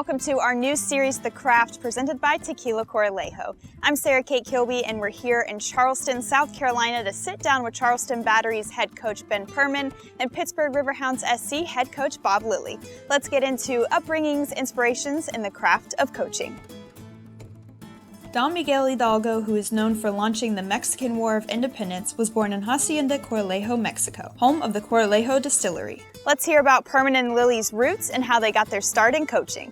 welcome to our new series, The Craft, presented by Tequila Correjalo. I'm Sarah Kate Kilby, and we're here in Charleston, South Carolina to sit down with Charleston Battery's head coach Ben Perman and Pittsburgh Riverhounds SC head coach Bob Lilly. Let's get into upbringings, inspirations, and the craft of coaching. Don Miguel Hidalgo, who is known for launching the Mexican War of Independence, was born in Hacienda Correjalo, Mexico, home of the Correjalo Distillery. Let's hear about Perman and Lilly's roots and how they got their start in coaching.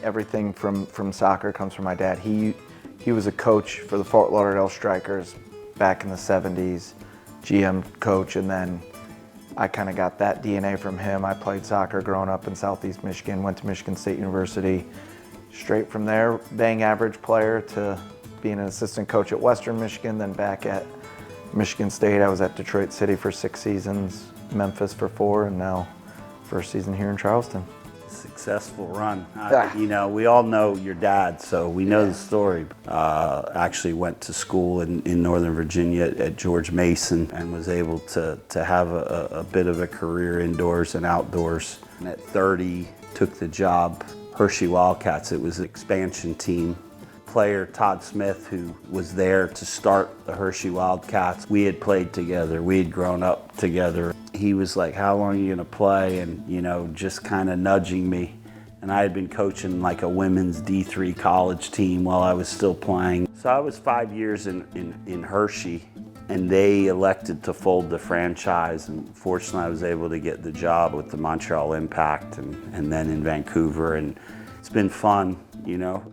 Everything from soccer comes from my dad. He was a coach for the Fort Lauderdale Strikers back in the 70s, GM coach, and then I kind of got that DNA from him. I played soccer growing up in Southeast Michigan, went to Michigan State University. Straight from there, bang average player to being an assistant coach at Western Michigan, then back at Michigan State. I was at Detroit City for 6 seasons, Memphis for 4, and now first season here in Charleston. Successful run. You know, we all know your dad, so we know the story. Actually went to school in Northern Virginia at George Mason and was able to have a bit of a career indoors and outdoors. And at 30, took the job, Hershey Wildcats. It was an expansion team. Player Todd Smith, who was there to start the Hershey Wildcats, we had played together, we had grown up together. He was like, how long are you gonna play? And you know, just kind of nudging me. And I had been coaching like a women's D3 college team while I was still playing. So I was 5 years in Hershey, and they elected to fold the franchise. And fortunately, I was able to get the job with the Montreal Impact and then in Vancouver. And it's been fun, you know.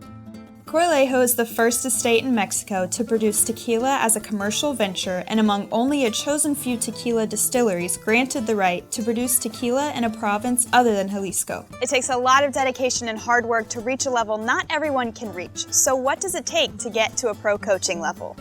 Correjalo is the first estate in Mexico to produce tequila as a commercial venture, and among only a chosen few tequila distilleries granted the right to produce tequila in a province other than Jalisco. It takes a lot of dedication and hard work to reach a level not everyone can reach. So what does it take to get to a pro coaching level?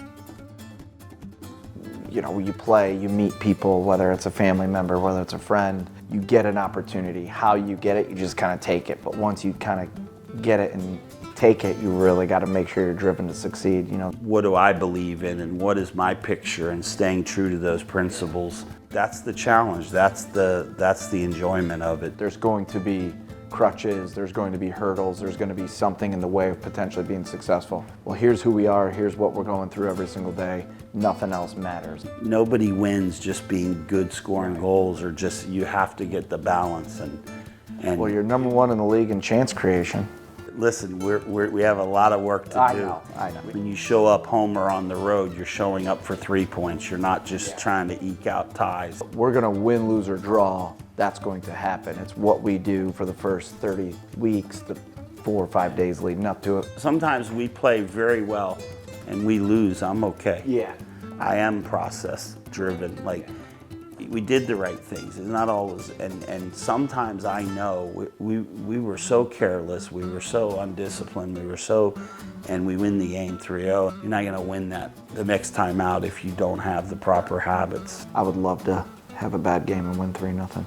You know, you play, you meet people, whether it's a family member, whether it's a friend, you get an opportunity. How you get it, you just kind of take it. But once you kind of get it and take it, you really got to make sure you're driven to succeed, you know. What do I believe in, and what is my picture, and staying true to those principles? That's the challenge, that's the enjoyment of it. There's going to be crutches, there's going to be hurdles, there's going to be something in the way of potentially being successful. Well, here's who we are, here's what we're going through every single day. Nothing else matters. Nobody wins just being good scoring goals, or just, you have to get the balance. And well, you're number 1 in the league in chance creation. Listen, we have a lot of work to do. I know. When you show up home or on the road, you're showing up for 3 points. You're not just trying to eke out ties. We're going to win, lose, or draw. That's going to happen. It's what we do for the first 30 weeks, the 4 or 5 days leading up to it. Sometimes we play very well and we lose. I'm okay. Yeah. I am process driven. Like, we did the right things. It's not always, and sometimes I know we were so careless, we were so undisciplined, and we win the game 3-0. You're not gonna win that the next time out if you don't have the proper habits. I would love to have a bad game and win 3-0.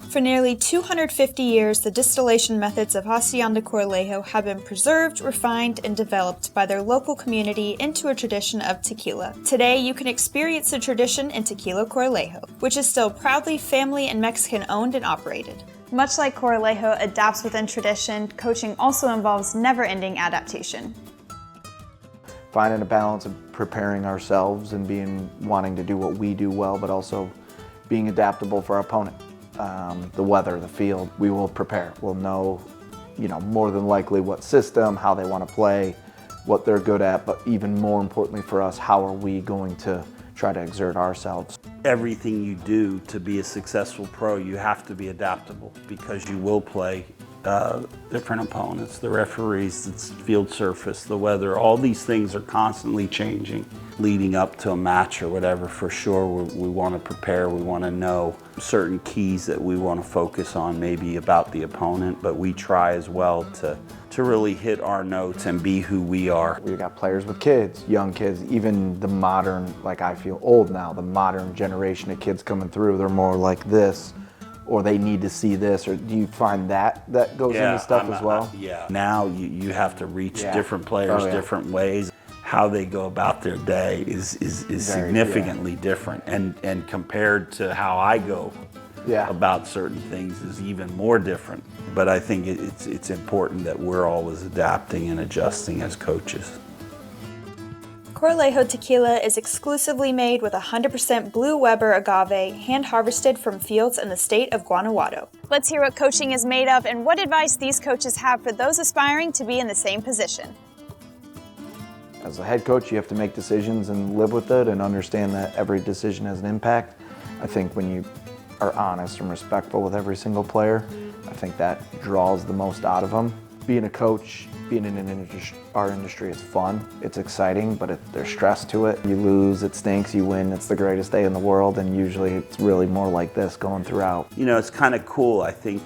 For nearly 250 years, the distillation methods of Hacienda Correjalo have been preserved, refined, and developed by their local community into a tradition of tequila. Today, you can experience the tradition in Tequila Correjalo, which is still proudly family and Mexican owned and operated. Much like Correjalo adapts within tradition, coaching also involves never-ending adaptation. Finding a balance of preparing ourselves and wanting to do what we do well, but also being adaptable for our opponent. The weather, the field, we will prepare. We'll know, you know, more than likely what system, how they want to play, what they're good at, but even more importantly for us, how are we going to try to exert ourselves. Everything you do to be a successful pro, you have to be adaptable, because you will play different opponents, the referees, the field surface, the weather, all these things are constantly changing. Leading up to a match or whatever, for sure, we want to prepare, we want to know certain keys that we want to focus on, maybe about the opponent, but we try as well to really hit our notes and be who we are. We've got players with kids, young kids, even the modern, like I feel old now, the modern generation of kids coming through, they're more like this, or they need to see this, or do you find that goes into stuff as well? Yeah, now you have to reach different players different ways. How they go about their day is significantly different, and compared to how I go about certain things is even more different. But I think it's important that we're always adapting and adjusting as coaches. Correjalo tequila is exclusively made with 100% Blue Weber agave, hand-harvested from fields in the state of Guanajuato. Let's hear what coaching is made of and what advice these coaches have for those aspiring to be in the same position. As a head coach, you have to make decisions and live with it and understand that every decision has an impact. I think when you are honest and respectful with every single player, I think that draws the most out of them. Being a coach, being in our industry, it's fun, it's exciting, but there's stress to it. You lose, it stinks, you win, it's the greatest day in the world, and usually it's really more like this going throughout. You know, it's kind of cool. I think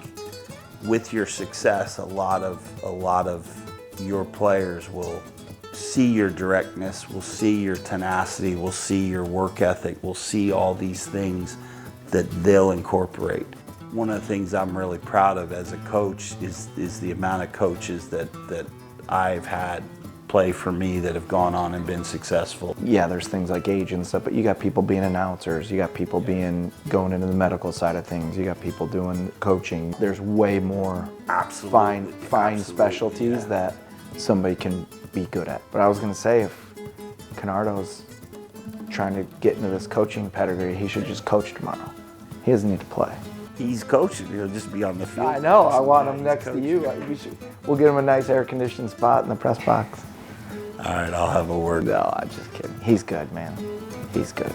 with your success, a lot of your players will see your directness, will see your tenacity, will see your work ethic, will see all these things that they'll incorporate. One of the things I'm really proud of as a coach is the amount of coaches that I've had play for me that have gone on and been successful. Yeah, there's things like age and stuff, but you got people being announcers, you got people going into the medical side of things, you got people doing coaching. There's way more fine specialties that somebody can be good at. But I was gonna say, if 𝘾𝙧𝙖𝙛𝙩's trying to get into this coaching pedigree, he should just coach tomorrow. He doesn't need to play. He's coaching, he'll just be on the field. I know, I want him next to you. We'll get him a nice air-conditioned spot in the press box. All right, I'll have a word. No, I'm just kidding. He's good, man. He's good.